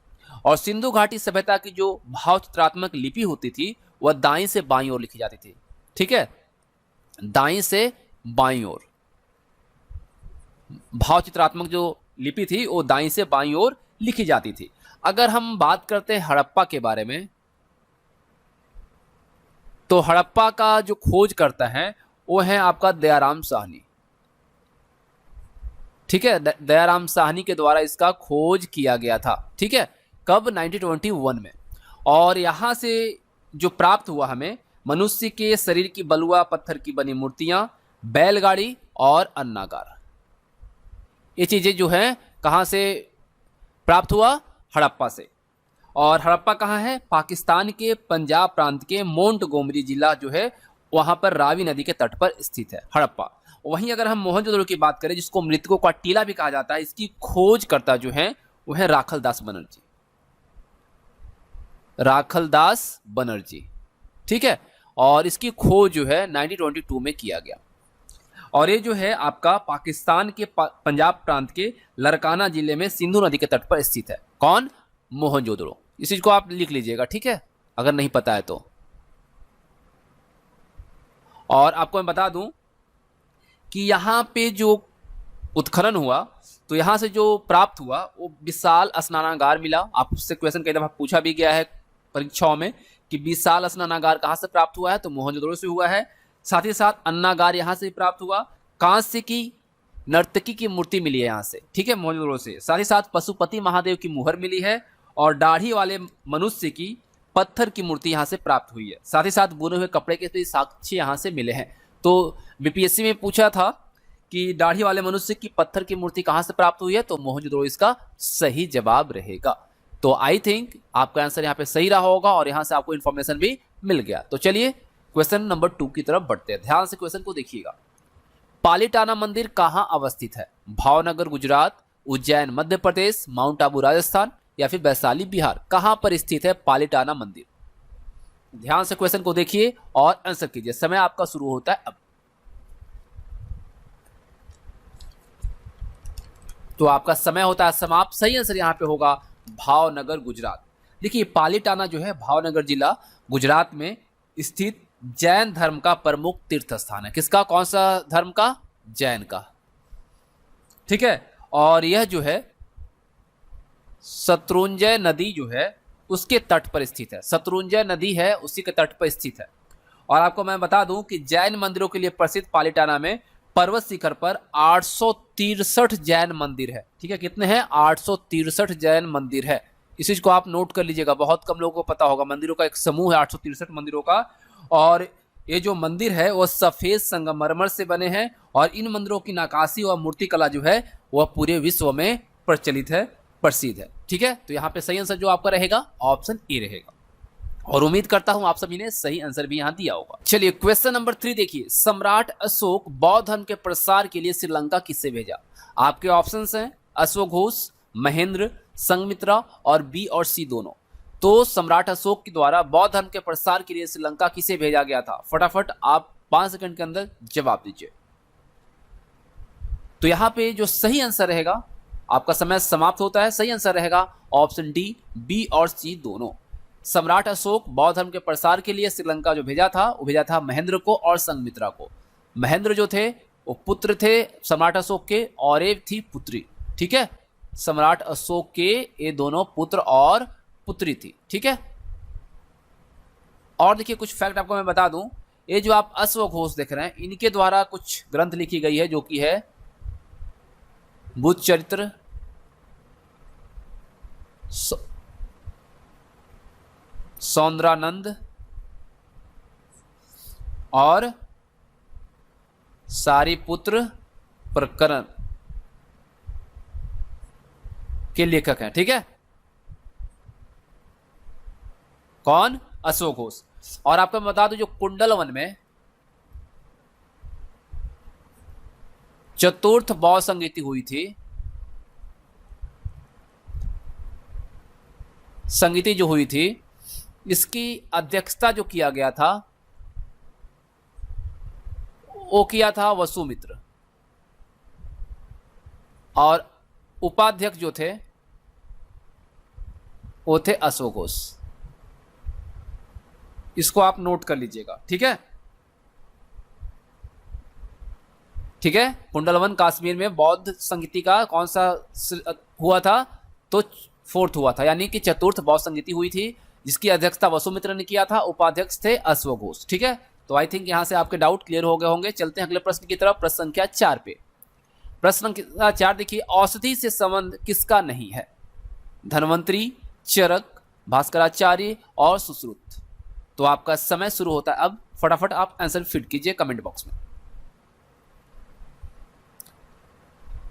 और सिंधु घाटी सभ्यता की जो भाव चित्रात्मक लिपि होती थी वह दाईं से बाईं ओर लिखी जाती थी। ठीक है, दाईं से बाईं ओर भाव चित्रात्मक जो लिपि थी वो दाईं से बाईं ओर लिखी जाती थी। अगर हम बात करते हैं हड़प्पा के बारे में, तो हड़प्पा का जो खोज करता है वो है आपका दयाराम साहनी। ठीक है, दयाराम साहनी के द्वारा इसका खोज किया गया था। ठीक है, कब? 1921 में। और यहां से जो प्राप्त हुआ हमें मनुष्य के शरीर की बलुआ पत्थर की बनी मूर्तियां, बैलगाड़ी और अन्नागार, ये चीजें जो है कहां से प्राप्त हुआ? हड़प्पा से। और हड़प्पा कहां है? पाकिस्तान के पंजाब प्रांत के मोंटगोमरी जिला जो है वहां पर रावी नदी के तट पर स्थित है हड़प्पा। वहीं अगर हम मोहनजोदड़ो की बात करें, जिसको मृतकों का टीला भी कहा जाता है, इसकी खोजकर्ता जो है वो है राखलदास बनर्जी। राखलदास बनर्जी, ठीक है। और इसकी खोज जो है 1922 में किया गया। और ये जो है आपका पाकिस्तान के पंजाब प्रांत के लरकाना जिले में सिंधु नदी के तट पर स्थित है। कौन? मोहनजोदड़ो। इस चीज को आप लिख लीजिएगा, ठीक है, अगर नहीं पता है तो। और आपको मैं बता दूं कि यहां पे जो उत्खनन हुआ, तो यहां से जो प्राप्त हुआ वो विशाल स्नानागार मिला। आपसे क्वेश्चन कई दफा पूछा भी गया है परीक्षाओं में कि विशाल स्नानागार कहां से प्राप्त हुआ है, तो मोहनजोदड़ो से हुआ है। साथ ही साथ अन्नागार यहां से प्राप्त हुआ। कांस्य की नर्तकी की मूर्ति मिली है यहां से, ठीक है, मोहनजोदड़ो से। साथ ही साथ पशुपति महादेव की मुहर मिली है और दाढ़ी वाले मनुष्य की पत्थर की मूर्ति यहां से प्राप्त हुई है। साथ ही साथ बुने हुए कपड़े के भी साक्ष्य यहां से मिले हैं। तो बीपीएससी में पूछा था कि दाढ़ी वाले मनुष्य की पत्थर की मूर्ति कहां से प्राप्त हुई है, तो मोहनजोदड़ो इसका सही जवाब रहेगा। तो आई थिंक आपका आंसर यहाँ पे सही रहा होगा और यहां से आपको इंफॉर्मेशन भी मिल गया। तो चलिए क्वेश्चन नंबर 2 की तरफ बढ़ते हैं। ध्यान से क्वेश्चन को देखिएगा। पालीताना मंदिर कहां अवस्थित है? भावनगर गुजरात, उज्जैन मध्य प्रदेश, माउंट आबू राजस्थान या फिर वैशाली बिहार। कहां पर स्थित है पालीताना मंदिर? ध्यान से क्वेश्चन को देखिए और आंसर कीजिए। समय आपका शुरू होता है अब। तो आपका समय होता है समाप्त। सही आंसर यहां पे होगा भावनगर गुजरात। देखिए पालीताना जो है भावनगर जिला गुजरात में स्थित जैन धर्म का प्रमुख तीर्थ स्थान है। किसका? कौन सा धर्म का? जैन का, ठीक है। और यह जो है शत्रुंजय नदी जो है उसके तट पर स्थित है। शत्रुंजय नदी है उसी के तट पर स्थित है। और आपको मैं बता दूं कि जैन मंदिरों के लिए प्रसिद्ध पालीताना में पर्वत शिखर पर 863 जैन मंदिर है, ठीक है। कितने हैं? 863 जैन मंदिर है। इस चीज को आप नोट कर लीजिएगा, बहुत कम लोगों को पता होगा। मंदिरों का एक समूह है 863 मंदिरों का। और ये जो मंदिर है वो सफेद संगमरमर से बने हैं और इन मंदिरों की नक्काशी और मूर्तिकला जो है वह पूरे विश्व में प्रचलित है, प्रसिद्ध है, ठीक है। तो यहाँ पे सही आंसर जो आपका रहेगा ऑप्शन ए रहेगा। और उम्मीद करता हूं आप सभी ने सही आंसर भी यहां दिया होगा। चलिए क्वेश्चन नंबर 3 देखिए। सम्राट अशोक बौद्ध धर्म के प्रसार के लिए श्रीलंका किसे भेजा? आपके ऑप्शंस हैं अश्वघोष, महेंद्र, संघमित्रा और बी और सी दोनों। तो सम्राट अशोक के द्वारा बौद्ध धर्म के प्रसार के लिए श्रीलंका किसे भेजा गया था? फटाफट आप 5 सेकंड के अंदर जवाब दीजिए। तो यहां पे जो सही आंसर रहेगा, आपका समय समाप्त होता है, सही आंसर रहेगा ऑप्शन डी, बी और सी दोनों। सम्राट अशोक बौद्ध धर्म के प्रसार के लिए श्रीलंका जो भेजा था वो भेजा था महेंद्र को और संघमित्रा को। महेंद्र जो थे वो पुत्र थे सम्राट अशोक के और एक थी पुत्री, ठीक है। सम्राट अशोक के ये दोनों पुत्र और पुत्री थी, ठीक है। और देखिए कुछ फैक्ट आपको मैं बता दूं, ये जो आप अश्वघोष देख रहे हैं इनके द्वारा कुछ ग्रंथ लिखी गई है जो कि है बुद्ध चरित्र, सौंदरानंद और सारीपुत्र प्रकरण के लेखक हैं, ठीक है। कौन? अश्वघोष। और आपको मैं बता दूं जो कुंडलवन में चतुर्थ बौद्ध संगीति हुई थी, संगीति जो हुई थी इसकी अध्यक्षता जो किया गया था वो किया था वसुमित्र और उपाध्यक्ष जो थे वो थे अश्वघोष। इसको आप नोट कर लीजिएगा, ठीक है, ठीक है। कुंडलवन कश्मीर में बौद्ध संगीति का कौन सा हुआ था? तो 4th हुआ था, यानी कि चतुर्थ बौद्ध संगीति हुई थी जिसकी अध्यक्षता वसुमित्र ने किया था, उपाध्यक्ष थे अश्वघोष, ठीक है। तो आई थिंक यहां से आपके डाउट क्लियर हो गए होंगे। चलते हैं अगले प्रश्न की तरफ, प्रश्न संख्या 4 पे। प्रश्न संख्या 4 देखिए, औषधि से संबंध किसका नहीं है? धन्वंतरी, चरक, भास्कराचार्य और सुश्रुत। तो आपका समय शुरू होता है अब। फटाफट आप आंसर फिट कीजिए कमेंट बॉक्स में।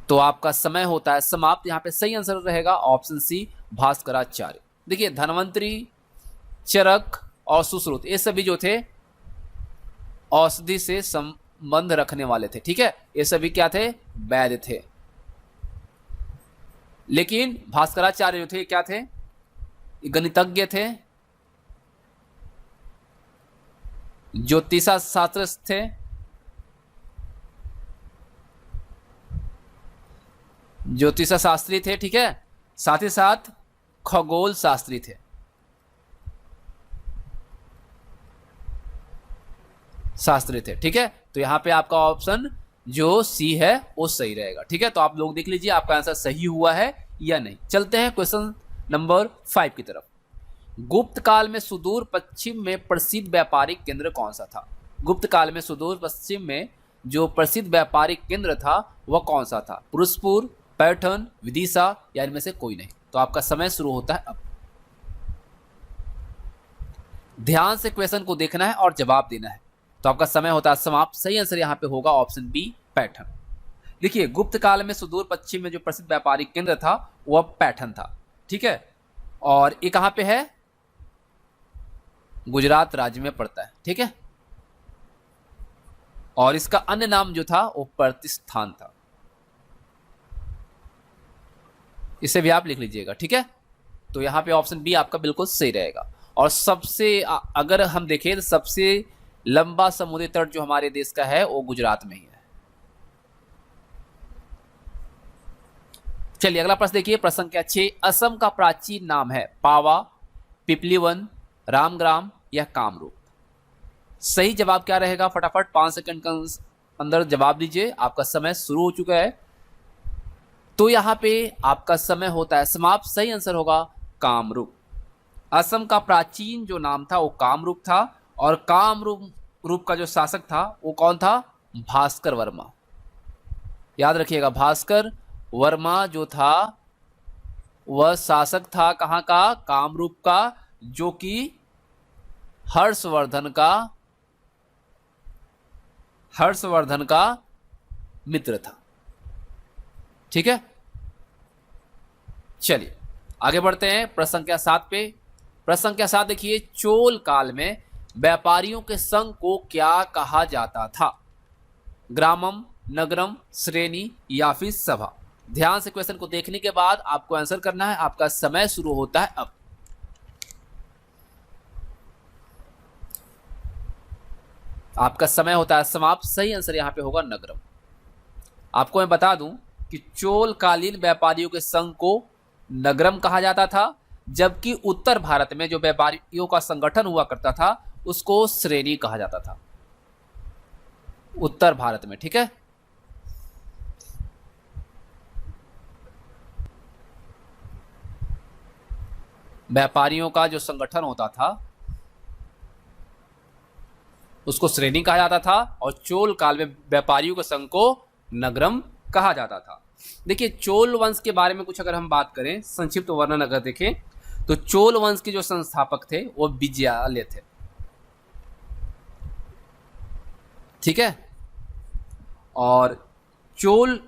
तो आपका समय होता है समाप्त। यहां पे सही आंसर रहेगा ऑप्शन सी, भास्कराचार्य। देखिए धन्वंतरी, चरक और सुश्रुत ये सभी जो थे औषधि से संबंध रखने वाले थे। ठीक है, ये सभी क्या थे? वैद्य थे। लेकिन भास्कराचार्य जो थे क्या थे? गणितज्ञ थे, ज्योतिषा शास्त्र थे, ज्योतिषा शास्त्री थे। ठीक है, साथ ही साथ खगोल शास्त्री थे। ठीक है, तो यहां पे आपका ऑप्शन जो सी है वो सही रहेगा। ठीक है, तो आप लोग देख लीजिए आपका आंसर सही हुआ है या नहीं। चलते हैं क्वेश्चन नंबर 5 की तरफ। गुप्त काल में सुदूर पश्चिम में प्रसिद्ध व्यापारिक केंद्र कौन सा था? गुप्त काल में सुदूर पश्चिम में जो प्रसिद्ध व्यापारिक केंद्र था वह कौन सा था? पुरुषपुर, पैठन, विदिशा या इनमें से कोई नहीं। तो आपका समय शुरू होता है अब। ध्यान से क्वेश्चन को देखना है और जवाब देना है। तो आपका समय होता है समाप्त। सही आंसर यहां पे होगा ऑप्शन बी, पैठन। देखिए, गुप्त काल में सुदूर पश्चिम में जो प्रसिद्ध व्यापारिक केंद्र था वह पैठन था। ठीक है, और ये कहां पे है? गुजरात राज्य में पड़ता है। ठीक है, और इसका अन्य नाम जो था वो प्रतिष्ठान था। इसे भी आप लिख लीजिएगा। ठीक है, तो यहां पे ऑप्शन बी आपका बिल्कुल सही रहेगा। और सबसे अगर हम देखें तो सबसे लंबा समुद्री तट जो हमारे देश का है वो गुजरात में ही है। चलिए अगला प्रश्न देखिए, प्रश्न संख्या 6। असम का प्राचीन नाम है पावा, पिपलीवन, रामग्राम या कामरूप? सही जवाब क्या रहेगा? फटाफट 5 सेकंड के अंदर जवाब दीजिए। आपका समय शुरू हो चुका है। तो यहां पे आपका समय होता है समाप्त। सही आंसर होगा कामरूप। असम का प्राचीन जो नाम था वो कामरूप था, और कामरूप का जो शासक था वो कौन था? भास्कर वर्मा। याद रखिएगा, भास्कर वर्मा जो था वह शासक था कहां का? कामरूप का, जो कि हर्षवर्धन का मित्र था। ठीक है, चलिए आगे बढ़ते हैं प्रश्न संख्या 7 पे। प्रश्न संख्या 7 देखिए, चोल काल में व्यापारियों के संघ को क्या कहा जाता था? ग्रामम, नगरम, श्रेणी या फिर सभा? ध्यान से क्वेश्चन को देखने के बाद आपको आंसर करना है। आपका समय शुरू होता है अब। आपका समय होता है समाप्त। सही आंसर यहां पे होगा नगरम। आपको मैं बता दूं कि चोल कालीन व्यापारियों के संघ को नगरम कहा जाता था, जबकि उत्तर भारत में जो व्यापारियों का संगठन हुआ करता था उसको श्रेणी कहा जाता था, उत्तर भारत में। ठीक है, व्यापारियों का जो संगठन होता था उसको श्रेणी कहा जाता था, और चोल काल में व्यापारियों के संघ को नगरम कहा जाता था। देखिए, चोल वंश के बारे में कुछ अगर हम बात करें, संक्षिप्त वर्णन अगर देखें, तो चोल वंश के जो संस्थापक थे वो विजयालय थे। ठीक है, और चोल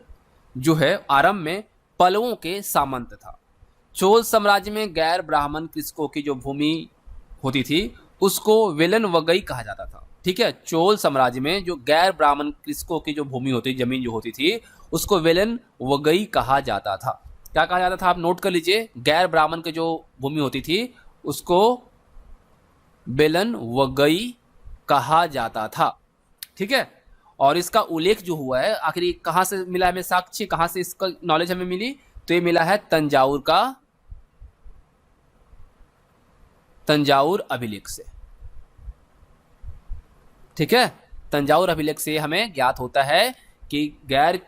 जो है आरंभ में पल्लवों के सामंत था। चोल साम्राज्य में गैर ब्राह्मण कृषकों की जो भूमि होती थी उसको वेलन वगई कहा जाता था। ठीक है, चोल साम्राज्य में जो गैर ब्राह्मण कृषकों की जो भूमि होती, जमीन जो होती थी, उसको वेलन वगई कहा जाता था। क्या कहा जाता था? आप नोट कर लीजिए, गैर ब्राह्मण की जो भूमि होती थी उसको वेलन वगई कहा जाता था। ठीक है, और इसका उल्लेख जो हुआ है आखिर ये कहां से मिला है? हमें साक्ष्य कहां से इसका नॉलेज हमें मिली? तो ये मिला है तंजावुर अभिलेख से। ठीक है, तंजावुर अभिलेख से हमें ज्ञात होता है कि गैर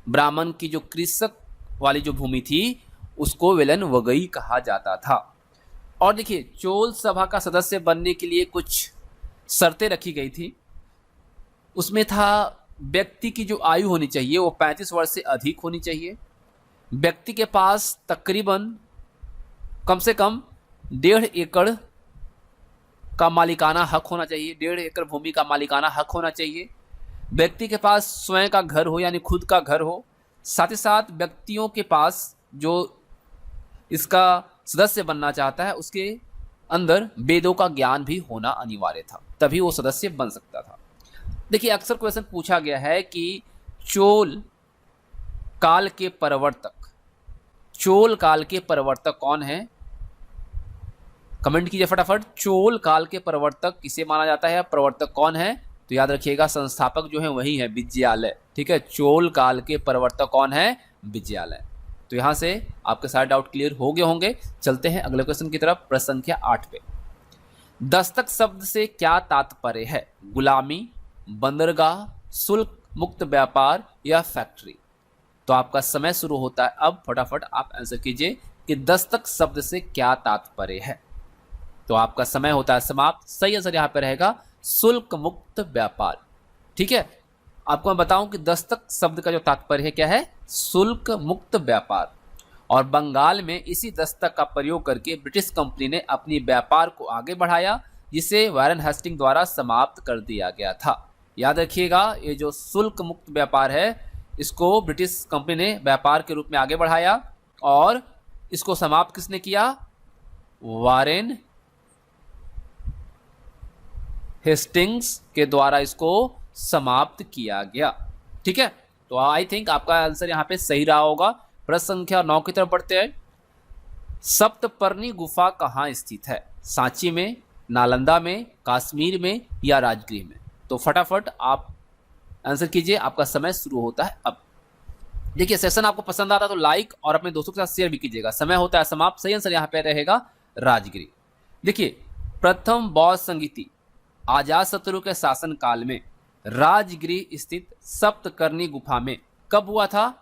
ब्राह्मण की जो कृषक वाली जो भूमि थी उसको वेलन वगई कहा जाता था। और देखिए, चोल सभा का सदस्य बनने के लिए कुछ शर्तें रखी गई थी। उसमें था व्यक्ति की जो आयु होनी चाहिए वो 35 वर्ष से अधिक होनी चाहिए। व्यक्ति के पास तकरीबन कम से कम 1.5 एकड़ का मालिकाना हक होना चाहिए। 1.5 एकड़ भूमि का मालिकाना हक होना चाहिए। व्यक्ति के पास स्वयं का घर हो, यानी खुद का घर हो। साथ ही साथ व्यक्तियों के पास जो इसका सदस्य बनना चाहता है उसके अंदर वेदों का ज्ञान भी होना अनिवार्य था, तभी वो सदस्य बन सकता था। देखिए अक्सर क्वेश्चन पूछा गया है कि चोल काल के प्रवर्तक, चोल काल के प्रवर्तक कौन है? कमेंट कीजिए फटाफट। चोल काल के प्रवर्तक किसे माना जाता है, प्रवर्तक कौन है? तो याद रखिएगा संस्थापक जो है वही है विजयालय। ठीक है, चोल काल के प्रवर्तक कौन है? विजयालय। तो यहां से आपके सारे डाउट क्लियर हो गए होंगे। चलते हैं अगले क्वेश्चन की तरफ, प्रश्न संख्या 8 पे। दस्तक शब्द से क्या तात्पर्य है? गुलामी, बंदरगाह, शुल्क मुक्त व्यापार या फैक्ट्री? तो आपका समय शुरू होता है अब। फटाफट आप आंसर कीजिए कि दस्तक शब्द से क्या तात्पर्य है। तो आपका समय होता है समाप्त। सही आंसर यहां पे रहेगा शुल्क मुक्त व्यापार। ठीक है, आपको मैं बताऊं कि दस्तक शब्द का जो तात्पर्य है क्या है? शुल्क मुक्त व्यापार। और बंगाल में इसी दस्तक का प्रयोग करके ब्रिटिश कंपनी ने अपनी व्यापार को आगे बढ़ाया, जिसे वारेन हेस्टिंग द्वारा समाप्त कर दिया गया था। याद रखिएगा ये जो शुल्क मुक्त व्यापार है इसको ब्रिटिश कंपनी ने व्यापार के रूप में आगे बढ़ाया और इसको समाप्त किसने किया? वारेन हेस्टिंग्स के द्वारा इसको समाप्त किया गया। ठीक है, तो आई थिंक आपका आंसर यहां पे सही रहा होगा। प्रश्न संख्या 9 की तरफ बढ़ते हैं। सप्तपर्णी गुफा कहाँ स्थित है? सांची में, नालंदा में, कश्मीर में या राजगृह में? तो फटाफट आप आंसर कीजिए, आपका समय शुरू होता है अब। देखिए सेशन आपको पसंद आता तो लाइक और अपने दोस्तों के साथ शेयर भी कीजिएगा। समय होता है समाप्त। सही आंसर यहाँ पे रहेगा राजगीर। देखिए प्रथम बौद्ध संगीति आजाद शत्रु के शासन काल में राजगृह स्थित सप्तकर्णी गुफा में कब हुआ था?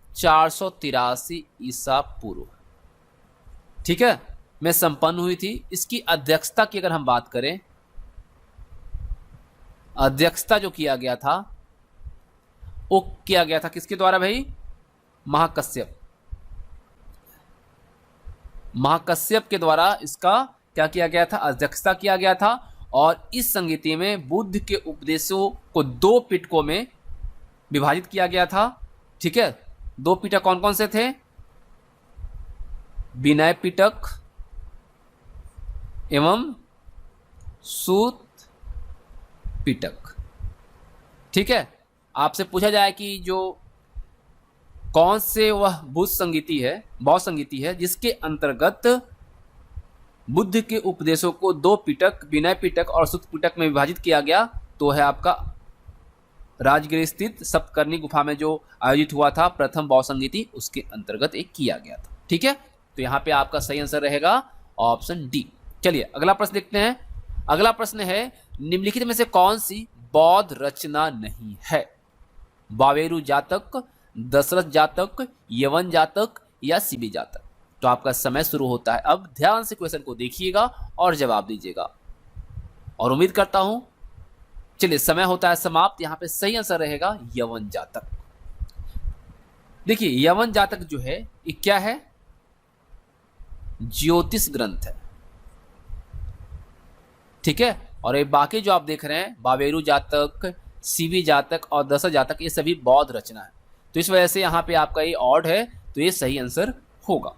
483 ईसा पूर्व। ठीक है, में संपन्न हुई थी। इसकी अध्यक्षता की अगर हम बात करें, अध्यक्षता जो किया गया था वो किया गया था किसके द्वारा भाई? महाकश्यप। महाकश्यप के द्वारा इसका क्या किया गया था? अध्यक्षता किया गया था। और इस संगीति में बुद्ध के उपदेशों को 2 पिटकों में विभाजित किया गया था। ठीक है, 2 पिटक कौन कौन से थे? विनय पिटक एवं सूत पिटक। ठीक है, आपसे पूछा जाए कि जो कौन से वह बुद्ध संगीति है, बौद्ध संगीति है जिसके अंतर्गत बुद्ध के उपदेशों को 2 पिटक, विनय पिटक और सूत पिटक में विभाजित किया गया, तो है आपका राजगृह स्थित सप्तकर्णी गुफा में जो आयोजित हुआ था प्रथम बौद्ध संगीति, उसके अंतर्गत एक किया गया था। ठीक है, तो यहाँ पे आपका सही आंसर रहेगा ऑप्शन डी। चलिए अगला प्रश्न देखते हैं। अगला प्रश्न है निम्नलिखित में से कौन सी बौद्ध रचना नहीं है? वावेरु जातक, दशरथ जातक, यवन जातक या शिबी जातक? तो आपका समय शुरू होता है अब। ध्यान से क्वेश्चन को देखिएगा और जवाब दीजिएगा और उम्मीद करता हूं। चलिए समय होता है समाप्त। यहां पे सही आंसर रहेगा यवन जातक। देखिए यवन जातक जो है ये क्या है? ज्योतिष ग्रंथ है। ठीक है, और ये बाकी जो आप देख रहे हैं वावेरु जातक, शिबी जातक और दशरथ जातक, ये सभी बौद्ध रचना है। तो इस वजह से यहाँ पे आपका ये ऑड है, तो ये सही आंसर होगा।